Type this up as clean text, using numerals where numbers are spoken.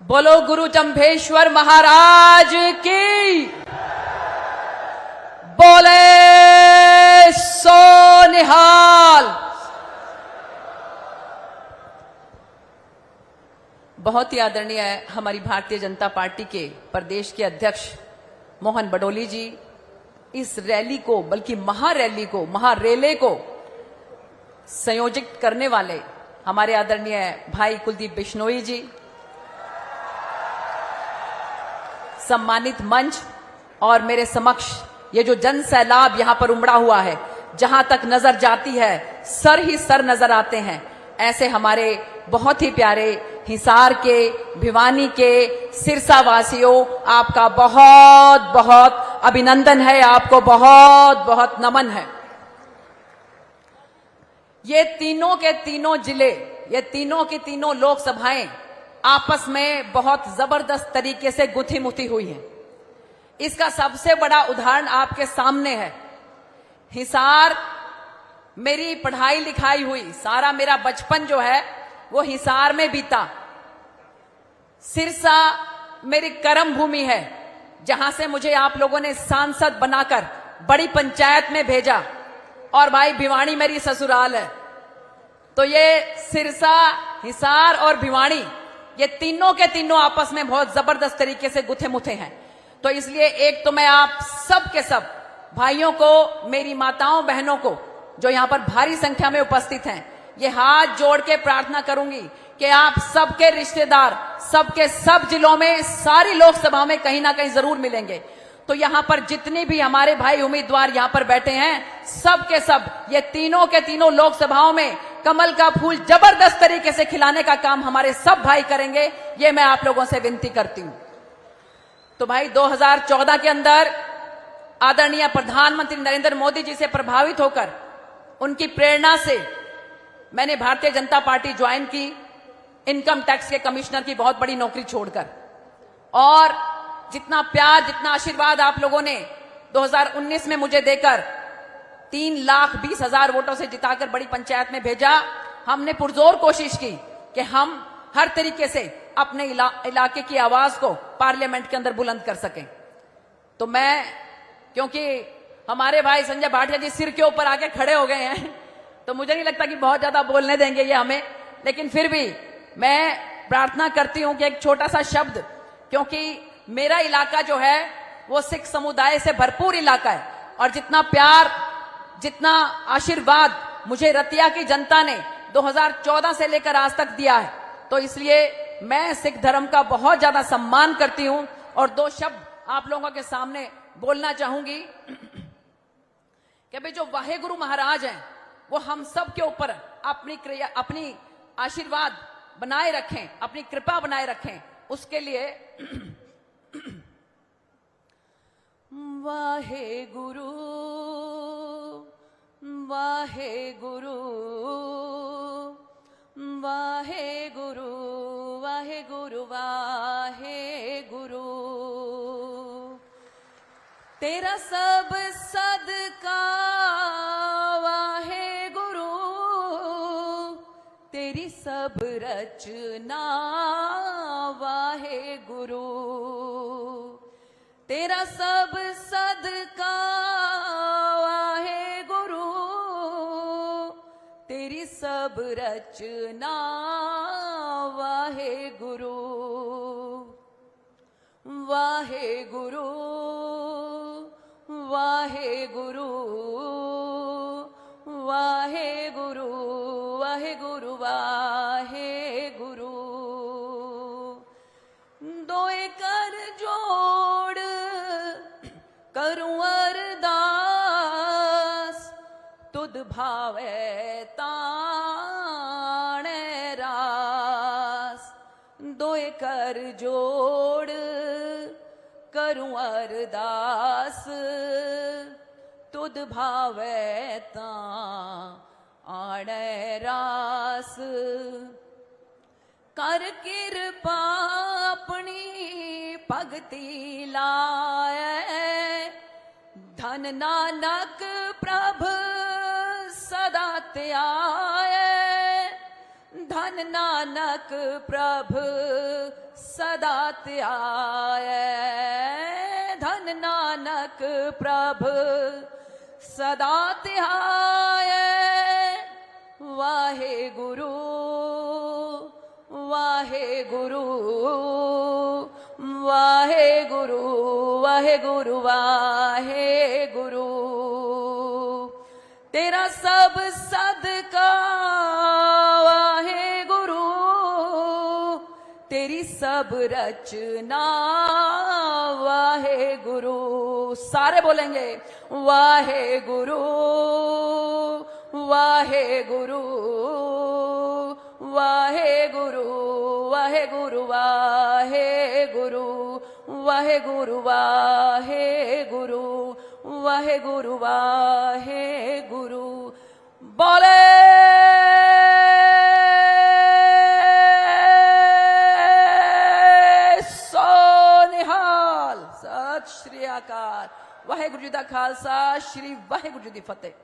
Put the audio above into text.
बोलो गुरु जंभेश्वर महाराज की। बोले सो निहाल। बहुत ही आदरणीय है हमारी भारतीय जनता पार्टी के प्रदेश के अध्यक्ष मोहन बडोली जी इस रैली को, बल्कि महारैली को, महारेले को संयोजित करने वाले हमारे आदरणीय भाई कुलदीप बिश्नोई जी, सम्मानित मंच और मेरे समक्ष ये जो जन सैलाब यहां पर उमड़ा हुआ है, जहां तक नजर जाती है सर ही सर नजर आते हैं, ऐसे हमारे बहुत ही प्यारे हिसार के, भिवानी के, सिरसा वासियों, आपका बहुत बहुत अभिनंदन है, आपको बहुत बहुत नमन है। ये तीनों के तीनों जिले, ये तीनों की तीनों लोकसभाएं आपस में बहुत जबरदस्त तरीके से गुथी मुथी हुई हैं। इसका सबसे बड़ा उदाहरण आपके सामने है। हिसार मेरी पढ़ाई लिखाई हुई, सारा मेरा बचपन जो है वो हिसार में बीता। सिरसा मेरी कर्म भूमि है, जहां से मुझे आप लोगों ने सांसद बनाकर बड़ी पंचायत में भेजा, और भाई भिवानी मेरी ससुराल है। तो ये सिरसा, हिसार और भिवानी, ये तीनों के तीनों आपस में बहुत जबरदस्त तरीके से गुथे मुथे हैं। तो इसलिए एक तो मैं आप सब के सब भाइयों को, मेरी माताओं बहनों को जो यहां पर भारी संख्या में उपस्थित हैं, ये हाथ जोड़ के प्रार्थना करूंगी कि आप सबके रिश्तेदार सबके सब जिलों में, सारी लोकसभा में कहीं ना कहीं जरूर मिलेंगे। तो यहां पर जितनी भी हमारे भाई उम्मीदवार यहां पर बैठे हैं, सब के सब ये तीनों के तीनों लोकसभाओं में कमल का फूल जबरदस्त तरीके से खिलाने का काम हमारे सब भाई करेंगे, ये मैं आप लोगों से विनती करती हूं। तो भाई 2014 के अंदर आदरणीय प्रधानमंत्री नरेंद्र मोदी जी से प्रभावित होकर, उनकी प्रेरणा से मैंने भारतीय जनता पार्टी ज्वाइन की, इनकम टैक्स के कमिश्नर की बहुत बड़ी नौकरी छोड़कर। और जितना प्यार, जितना आशीर्वाद आप लोगों ने 2019 में मुझे देकर 3,20,000 वोटों से जिताकर बड़ी पंचायत में भेजा, हमने पुरजोर कोशिश की कि हम हर तरीके से अपने इलाके की आवाज को पार्लियामेंट के अंदर बुलंद कर सकें। तो मैं, क्योंकि हमारे भाई संजय भाटिया जी सिर के ऊपर आके खड़े हो गए हैं, तो मुझे नहीं लगता कि बहुत ज्यादा बोलने देंगे ये हमें, लेकिन फिर भी मैं प्रार्थना करती हूं कि एक छोटा सा शब्द, क्योंकि मेरा इलाका जो है वो सिख समुदाय से भरपूर इलाका है, और जितना प्यार, जितना आशीर्वाद मुझे रतिया की जनता ने 2014 से लेकर आज तक दिया है, तो इसलिए मैं सिख धर्म का बहुत ज्यादा सम्मान करती हूं। और दो शब्द आप लोगों के सामने बोलना चाहूंगी कि भाई जो वाहेगुरु महाराज हैं वो हम सब के ऊपर अपनी आशीर्वाद बनाए रखें, अपनी कृपा बनाए रखें, उसके लिए वाहेगुरु वाहेगुरु वाहेगुरु वाहेगुरु वाहेगुरु, तेरा सब सदका वाहेगुरु, तेरी सब रचना वाहेगुरु, तेरा सब सदका वाहेगुरु, तेरी सब रचना वाहेगुरु, वाहेगुरु वाहेगुरु वाहेगुरु वाहेगुरु वाहेगुरु, दोए कर जोड़ करूं अरदास, तुद भावे ताणे रास, दोए कर जोड़ करूं अरदास, तुद भावे ताणे रास, कर कृपा अपनी भगति लाए, धन नानक प्रभ सदा त्याए, धन नानक प्रभु सदा ध्याए, धन नानक प्रभु सदा ध्याए। वाहे गुरु वाहे गुरु वाहे गुरु वाहे गुरु वाहे गुरु। तेरा सब सदका वाहे गुरु, तेरी सब रचना वाहे गुरु। सारे बोलेंगे वाहे गुरु वाहे गुरु वाहे गुरु वाहे गुरु वाहे गुरु वाहे गुरु वाहे गुरु वाहे गुरु वाहे गुरु। बोले सो निहाल। सत श्री अकाल। वाहेगुरु जी दा खालसा, श्री वाहेगुरु जी दी फतेह।